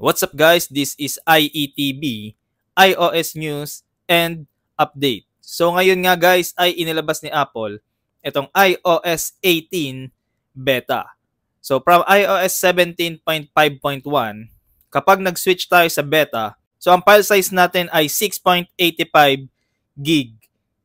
What's up guys? This is IETB, iOS News and Update. So ngayon nga guys ay inilabas ni Apple itong iOS 18 beta. So from iOS 17.5.1, kapag nag-switch tayo sa beta, so ang file size natin ay 6.85 gig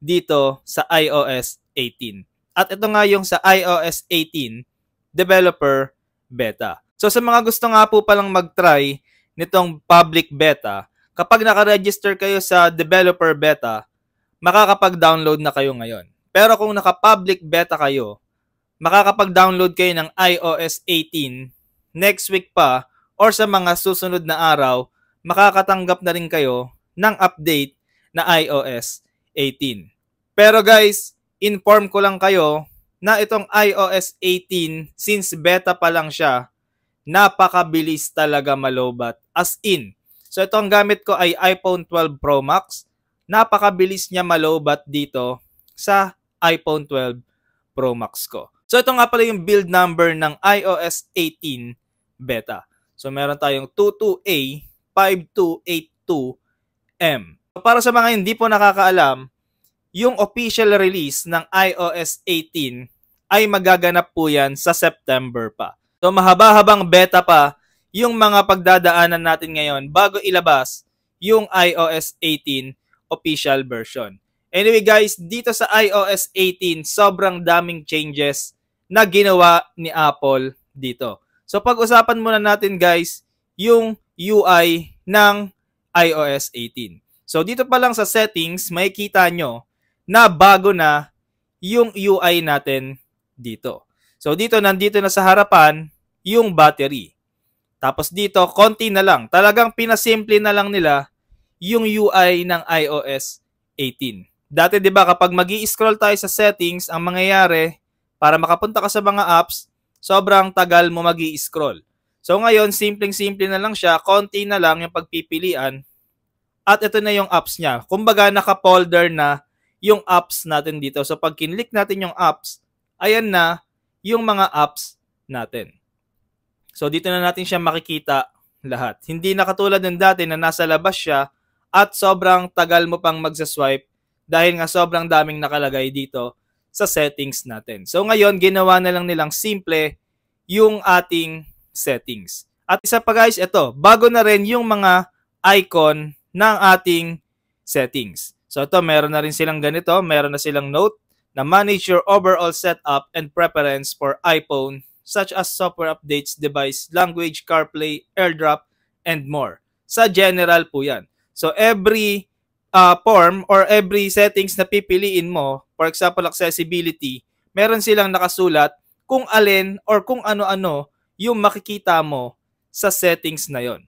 dito sa iOS 18. At ito nga yung sa iOS 18 developer beta. So sa mga gusto nga po palang mag-try nitong public beta, kapag naka-register kayo sa developer beta, makakapag-download na kayo ngayon. Pero kung naka-public beta kayo, makakapag-download kayo ng iOS 18 next week pa or sa mga susunod na araw, makakatanggap na rin kayo ng update na iOS 18. Pero guys, inform ko lang kayo na itong iOS 18, since beta pa lang siya, napakabilis talaga malobat. As in, so ito ang gamit ko ay iPhone 12 Pro Max. Napakabilis niya malobat dito sa iPhone 12 Pro Max ko. So ito nga pala yung build number ng iOS 18 beta. So meron tayong 22A5282M. Para sa mga hindi po nakakaalam, yung official release ng iOS 18 ay magaganap po yan sa September pa. So mahaba-habang beta pa yung mga pagdadaanan natin ngayon bago ilabas yung iOS 18 official version. Anyway guys, dito sa iOS 18, sobrang daming changes na ginawa ni Apple dito. So pag-usapan muna natin guys yung UI ng iOS 18. So dito pa lang sa settings, makikita nyo na bago na yung UI natin dito. So dito, nandito na sa harapan yung battery. Tapos dito, konti na lang. Talagang pinasimple na lang nila yung UI ng iOS 18. Dati 'di ba kapag magi-scroll tayo sa settings, ang mangyayari para makapunta ka sa mga apps, sobrang tagal mo magi-scroll. So ngayon, simpleng-simple na lang siya, konti na lang yung pagpipilian at ito na yung apps niya. Kumbaga naka-folder na yung apps natin dito. So pag kinlik natin yung apps, ayan na yung mga apps natin. So dito na natin siya makikita lahat. Hindi na katulad ng dati na nasa labas siya at sobrang tagal mo pang magsaswipe dahil nga sobrang daming nakalagay dito sa settings natin. So ngayon, ginawa na lang nilang simple yung ating settings. At isa pa guys, ito, bago na rin yung mga icon ng ating settings. So ito, meron na rin silang ganito, meron na silang note na manage your overall setup and preference for iPhone such as software updates, device, language, CarPlay, AirDrop, and more. Sa general po yan. So every form or every settings na pipiliin mo, for example, accessibility, meron silang nakasulat kung alin or kung ano-ano yung makikita mo sa settings na yon.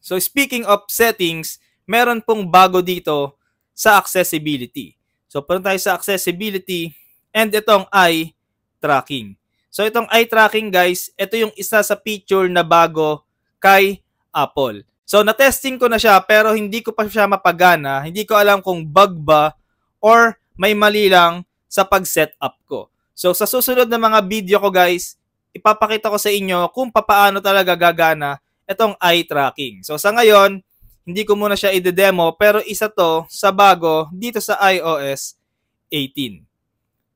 So speaking of settings, meron pong bago dito sa accessibility. So punta tayo sa accessibility and itong eye tracking. So itong eye tracking guys, ito yung isa sa feature na bago kay Apple. So na-testing ko na siya pero hindi ko pa siya mapagana. Hindi ko alam kung bug ba or may mali lang sa pag-set up ko. So sa susunod na mga video ko guys, ipapakita ko sa inyo kung paano talaga gagana itong eye tracking. So sa ngayon, hindi ko muna siya i-demo pero isa to sa bago dito sa iOS 18.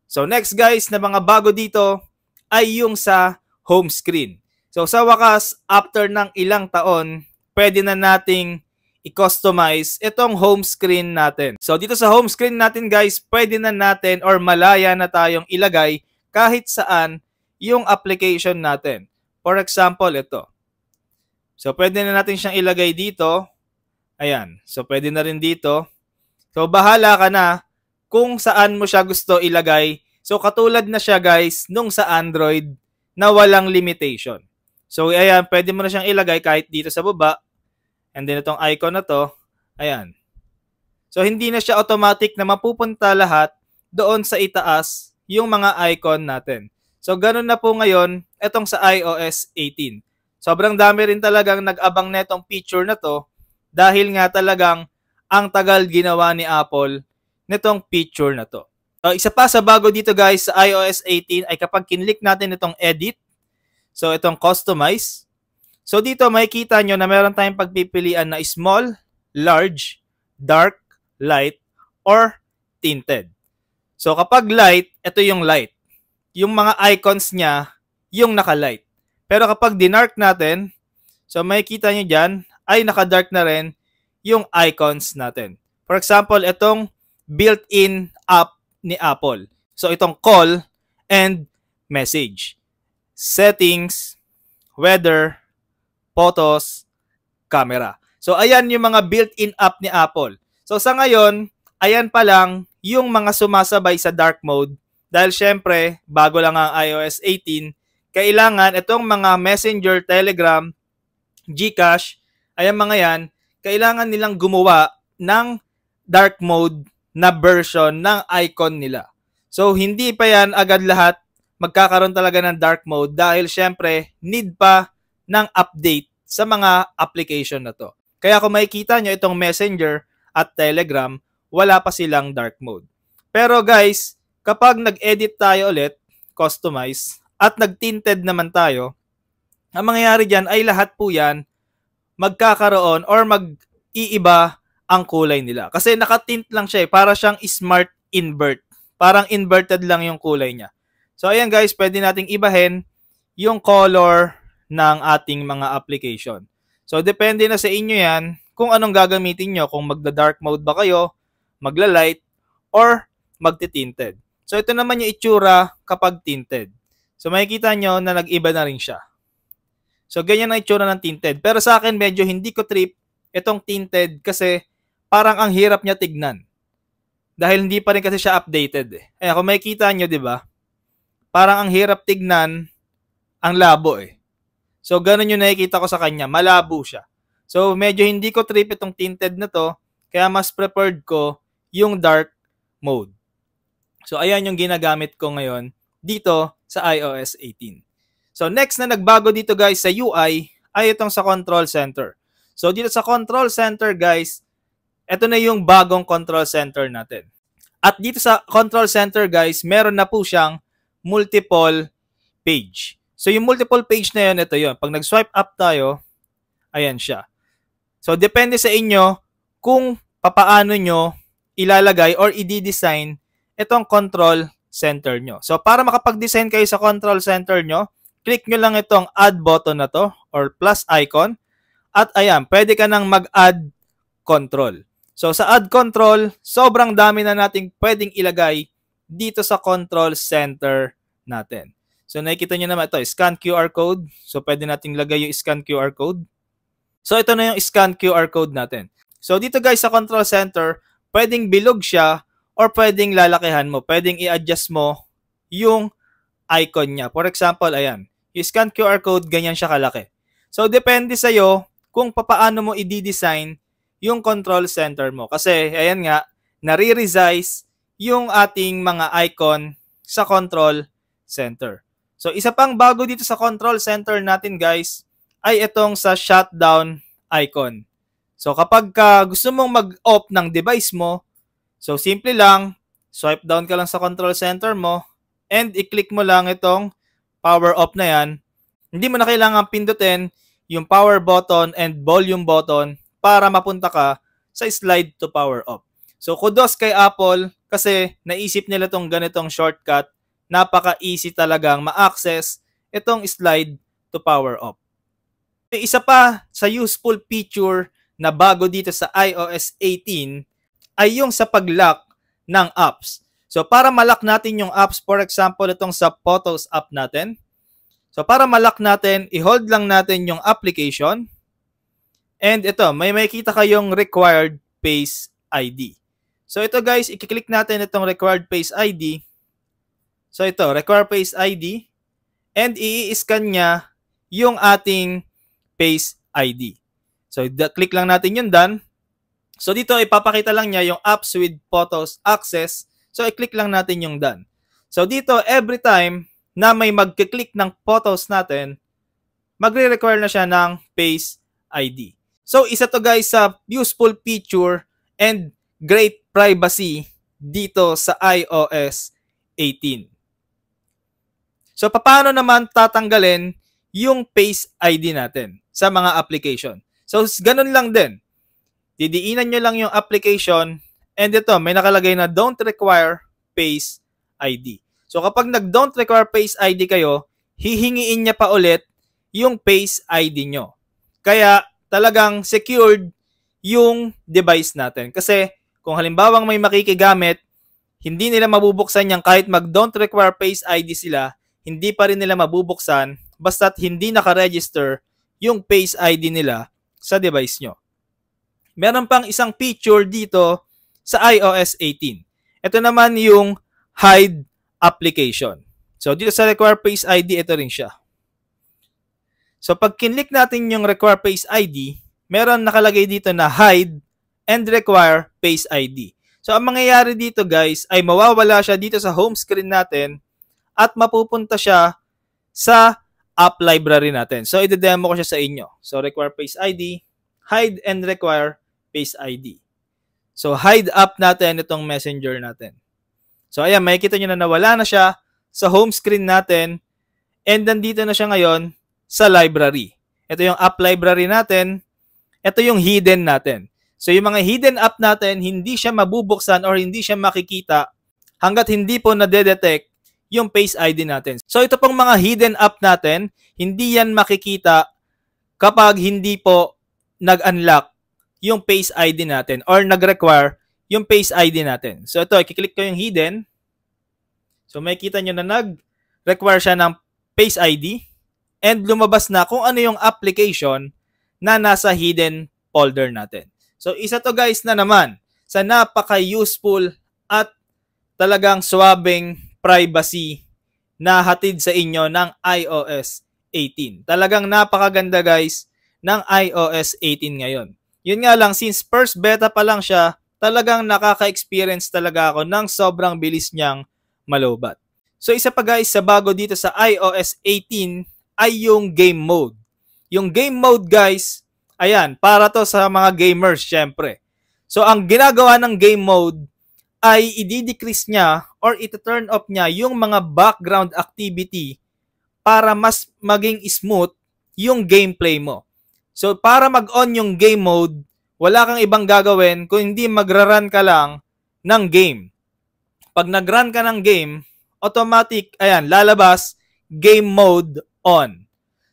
So next guys na mga bago dito ay yung sa home screen. So sa wakas, after ng ilang taon, pwede na nating i-customize itong home screen natin. So dito sa home screen natin guys, pwede na natin or malaya na tayong ilagay kahit saan yung application natin. For example, ito. So pwede na natin siyang ilagay dito. Ayan. So pwede na rin dito. So bahala ka na kung saan mo siya gusto ilagay. So katulad na siya guys nung sa Android na walang limitation. So ayan, pwede mo na siyang ilagay kahit dito sa baba. And then itong icon na to, ayan. So hindi na siya automatic na mapupunta lahat doon sa itaas yung mga icon natin. So ganun na po ngayon itong sa iOS 18. Sobrang dami rin talagang nag-abang netong feature na to dahil nga talagang ang tagal ginawa ni Apple nitong feature na to. So, isa pa sa bago dito guys sa iOS 18 ay kapag kinlik natin itong edit, so itong customize, So dito makikita nyo na meron tayong pagpipilian na small, large, dark, light, or tinted. So kapag light, ito yung light. Yung mga icons niya, yung naka-light. Pero kapag dinark natin, so makikita nyo dyan, ay naka-dark na rin yung icons natin. For example, itong built-in app ni Apple. So itong call and message. Settings, weather, photos, camera. So ayan yung mga built-in app ni Apple. So sa ngayon, ayan pa lang yung mga sumasabay sa dark mode. Dahil syempre, bago lang ang iOS 18, kailangan itong mga Messenger, Telegram, GCash, ayan mga yan, kailangan nilang gumawa ng dark mode na version ng icon nila. So hindi pa yan agad lahat magkakaroon talaga ng dark mode dahil syempre need pa ng update sa mga application na to. Kaya kung makikita nyo itong Messenger at Telegram, wala pa silang dark mode. Pero guys, kapag nag-edit tayo ulit, customize, at nag-tinted naman tayo, ang mangyayari dyan ay lahat po yan magkakaroon or mag-iiba ang kulay nila. Kasi nakatint lang siya para siyang smart invert. Parang inverted lang yung kulay niya. So ayan guys, pwede nating ibahin yung color ng ating mga application. So depende na sa inyo yan kung anong gagamitin nyo. Kung magda-dark mode ba kayo, magla-light, or magti-tinted. So ito naman yung itsura kapag tinted. So makikita nyo na nag-iba na rin siya. So ganyan ang itsura ng tinted. Pero sa akin medyo hindi ko trip itong tinted kasi parang ang hirap niya tignan. Dahil hindi pa rin kasi siya updated eh. Kaya kung makikita nyo, di ba? Parang ang hirap tignan, ang labo eh. So ganun yung nakikita ko sa kanya, malabo siya. So medyo hindi ko trip itong tinted na to, kaya mas preferred ko yung dark mode. So ayan yung ginagamit ko ngayon dito sa iOS 18. So next na nagbago dito guys sa UI ay itong sa control center. So dito sa control center guys, ito na yung bagong control center natin. At dito sa control center guys, meron na po siyang multiple page. So yung multiple page na yun, ito yun. Pag nag-swipe up tayo, ayan siya. So depende sa inyo kung papaano nyo ilalagay or i-design itong control center nyo. So para makapag-design kayo sa control center nyo, click nyo lang itong add button na to or plus icon. At ayan, pwede ka nang mag-add control. So sa add control, sobrang dami na nating pwedeng ilagay dito sa control center natin. So nakikita nyo naman ito, scan QR code. So pwede nating lagay yung scan QR code. So ito na yung scan QR code natin. So dito guys sa control center, pwedeng bilog siya or pwedeng lalakihan mo. Pwedeng i-adjust mo yung icon niya. For example, ayan, yung scan QR code, ganyan siya kalaki. So depende sa'yo kung papaano mo i-design yung control center mo. Kasi ayan nga, nare-resize yung ating mga icon sa control center. So isa pang bago dito sa control center natin guys ay itong sa shutdown icon. So kapag gusto mong mag-off ng device mo, so simple lang, swipe down ka lang sa control center mo and i-click mo lang itong power off na yan. Hindi mo na kailangan pindutin yung power button and volume button para mapunta ka sa slide to power off. So kudos kay Apple kasi naisip nila tong ganitong shortcut. Napaka-easy talagang ma-access itong slide to power off. Isa pa sa useful feature na bago dito sa iOS 18 ay yung sa pag-lock ng apps. So para ma-lock natin yung apps, for example, itong sa Photos app natin. So para ma-lock natin, i-hold lang natin yung application. And ito, may makikita kayong required Face ID. So ito guys, i-click natin itong required Face ID. So ito, require Face ID and i-scan niya yung ating Face ID. So click lang natin yung done. So dito ipapakita lang niya yung apps with photos access. So i-click lang natin yung done. So dito every time na may magkiklik ng photos natin, magre-require na siya ng Face ID. So isa to guys sa useful feature and great privacy dito sa iOS 18. So, paano naman tatanggalin yung Face ID natin? sa mga application. So, ganun lang din. Didiinan nyo lang yung application and ito, may nakalagay na don't require Face ID. So, kapag nag-don't require Face ID kayo, hihingiin niya pa ulit yung Face ID nyo. Kaya, talagang secured yung device natin. Kasi, kung halimbawang may makikigamit, hindi nila mabubuksan yan kahit mag-don't require Face ID sila, hindi pa rin nila mabubuksan basta't hindi nakaregister yung Face ID nila sa device nyo. Meron pang isang feature dito sa iOS 18. Ito naman yung hide application. So, dito sa require Face ID, ito rin siya. So, pag kinlik natin yung require Face ID, meron nakalagay dito na hide and require Face ID. So, ang mangyayari dito guys ay mawawala siya dito sa home screen natin at mapupunta siya sa app library natin. So, i-demo ko siya sa inyo. So, require Face ID, hide and require Face ID. So, hide up natin itong messenger natin. So, ayan, makikita nyo na nawala na siya sa home screen natin and nandito na siya ngayon sa library. Ito yung app library natin. Ito yung hidden natin. So, yung mga hidden app natin, hindi siya mabubuksan or hindi siya makikita hanggat hindi po nade-detect yung Face ID natin. So, ito pong mga hidden app natin, hindi yan makikita kapag hindi po nag-unlock yung Face ID natin or nag-require yung Face ID natin. So, ito, i-click ko yung hidden. So, makikita nyo na nag-require siya ng Face ID and lumabas na kung ano yung application na nasa hidden folder natin. So, isa to guys na naman sa napaka-useful at talagang swabing privacy na hatid sa inyo ng iOS 18. Talagang napakaganda guys ng iOS 18 ngayon. Yun nga lang, since first beta pa lang siya, talagang nakaka-experience talaga ako ng sobrang bilis niyang malobat. So, isa pa guys sa bago dito sa iOS 18 ay yung game mode. Yung game mode guys, ayan, para to sa mga gamers syempre. So, ang ginagawa ng game mode ay i-decrease niya or ita-turn off niya yung mga background activity para mas maging smooth yung gameplay mo. So, para mag-on yung game mode, wala kang ibang gagawin kung hindi magra-run ka lang ng game. Pag nag-run ka ng game, automatic, ayan, lalabas, game mode on.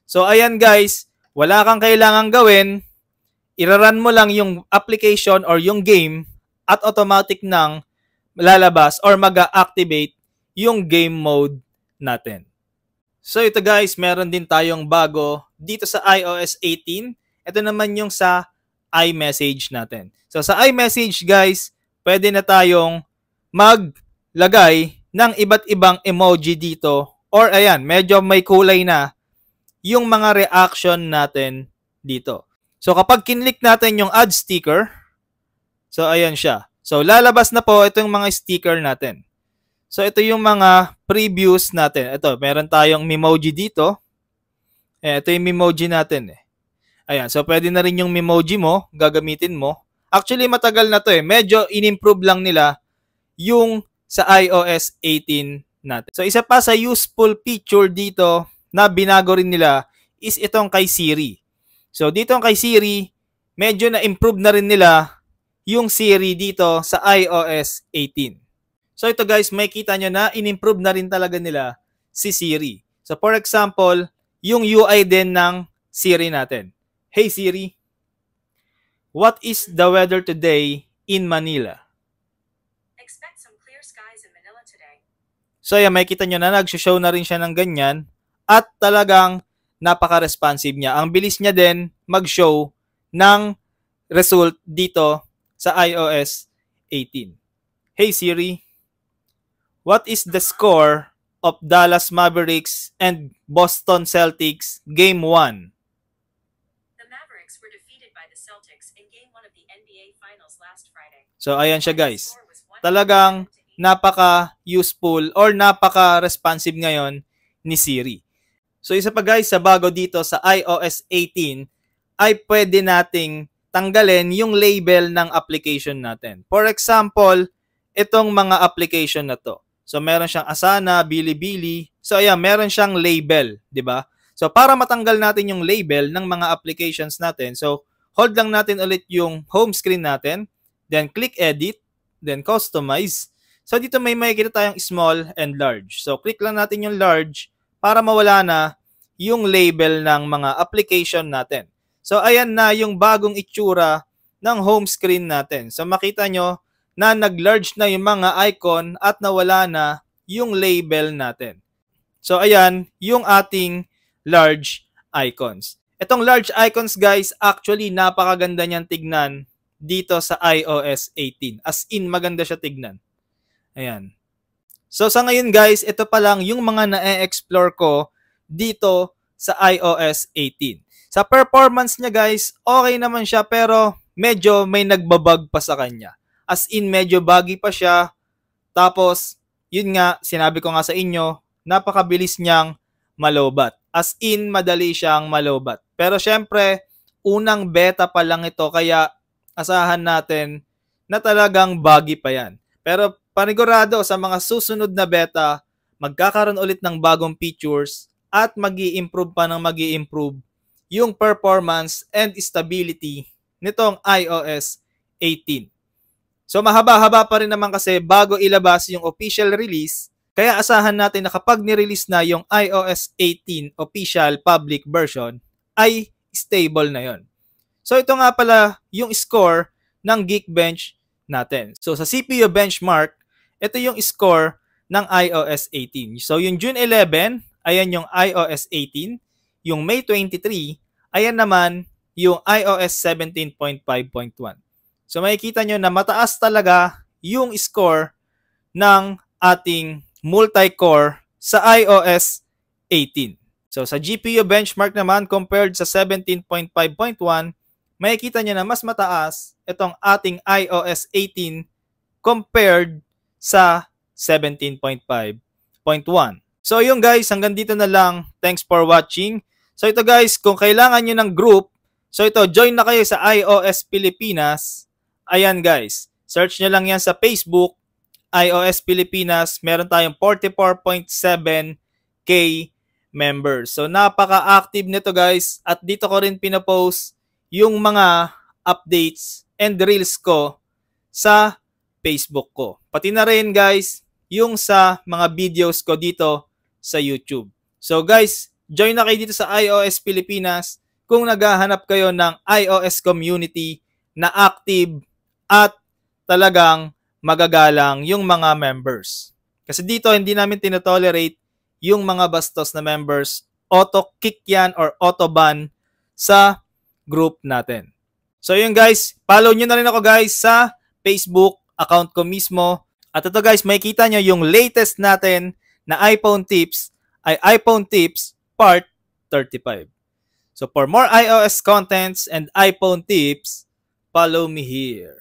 So, ayan guys, wala kang kailangang gawin, ira-run mo lang yung application or yung game at automatic nang lalabas or mag-activate yung game mode natin. So ito guys, meron din tayong bago dito sa iOS 18. Ito naman yung sa iMessage natin. So sa iMessage guys, pwede na tayong maglagay ng iba't ibang emoji dito. Or ayan, medyo may kulay na yung mga reaction natin dito. So kapag kinlik natin yung add sticker, so ayan siya. So lalabas na po itong mga sticker natin. So, ito yung mga previews natin. Ito, meron tayong Memoji dito. Ito yung Memoji natin. Ayan, so pwede na rin yung Memoji mo, gagamitin mo. Actually, matagal na to Medyo in-improve lang nila yung sa iOS 18 natin. So, isa pa sa useful feature dito na binago rin nila is itong kay Siri. So, dito kay Siri, medyo na-improve na rin nila yung Siri dito sa iOS 18. So ito guys, makikita nyo na in-improve na rin talaga nila si Siri. So for example, yung UI din ng Siri natin. Hey Siri, what is the weather today in Manila? Expect some clear skies in Manila today. So yan, makikita nyo na nag-show na rin siya ng ganyan at talagang napaka-responsive niya. Ang bilis niya din mag-show ng result dito sa iOS 18. Hey Siri, what is the score of Dallas Mavericks and Boston Celtics Game 1? The Mavericks were defeated by the Celtics in Game 1 of the NBA Finals last Friday. So, ayan siya guys. Talagang napaka-useful or napaka-responsive ngayon ni Siri. So, isa pa guys, sa bago dito sa iOS 18 ay pwede nating tanggalin yung label ng application natin. For example, itong mga application na to. So, meron siyang Asana, Bilibili. So, ayan, meron siyang label, di ba? So para matanggal natin yung label ng mga applications natin, so hold lang natin ulit yung home screen natin, then click edit, then customize. So dito may makikita tayong small and large. So click lang natin yung large para mawala na yung label ng mga application natin. So ayan na yung bagong itsura ng home screen natin. So makita nyo na nag-large na yung mga icon at nawala na yung label natin. So ayan yung ating large icons. Itong large icons guys, actually napakaganda niyan tignan dito sa iOS 18. As in maganda siya tignan. Ayan. So sa ngayon guys, ito pa lang yung mga na-explore ko dito sa iOS 18. Sa performance niya guys, okay naman siya pero medyo may nagbabag pa sa kanya. As in medyo buggy pa siya. Tapos, yun nga, sinabi ko nga sa inyo, napakabilis niyang malobat. As in, madali siyang malobat. Pero syempre, unang beta pa lang ito kaya asahan natin na talagang buggy pa yan. Pero panigurado sa mga susunod na beta, magkakaroon ulit ng bagong features at mag-i-improve pa ng mag-i-improve yung performance and stability nitong iOS 18. So mahaba-haba pa rin naman kasi bago ilabas yung official release, kaya asahan natin na kapag nirelease na yung iOS 18 official public version, ay stable na yon. So ito nga pala yung score ng Geekbench natin. So sa CPU benchmark, ito yung score ng iOS 18. So yung June 11, ayan yung iOS 18. Yung May 23, ayan naman yung iOS 17.5.1. So makikita nyo na mataas talaga yung score ng ating multi-core sa iOS 18. So sa GPU benchmark naman compared sa 17.5.1, makikita nyo na mas mataas itong ating iOS 18 compared sa 17.5.1. So yun guys, hanggang dito na lang. Thanks for watching. So ito guys, kung kailangan nyo ng group, so ito, join na kayo sa iOS Pilipinas. Ayan guys, search nyo lang yan sa Facebook, iOS Pilipinas. Meron tayong 44.7k members. So napaka-active nito guys. At dito ko rin pinapost yung mga updates and reels ko sa Facebook ko. Pati na rin guys, yung sa mga videos ko dito sa YouTube. So guys, join na kayo dito sa iOS Pilipinas kung naghahanap kayo ng iOS community na active at talagang magagalang yung mga members. Kasi dito hindi namin tinotolerate yung mga bastos na members. Auto-kick yan or auto-ban sa group natin. So yun guys, follow nyo na rin ako guys sa Facebook account ko mismo. At ito guys, makikita nyo yung latest natin na iPhone tips ay iPhone tips part 35. So for more iOS contents and iPhone tips, follow me here.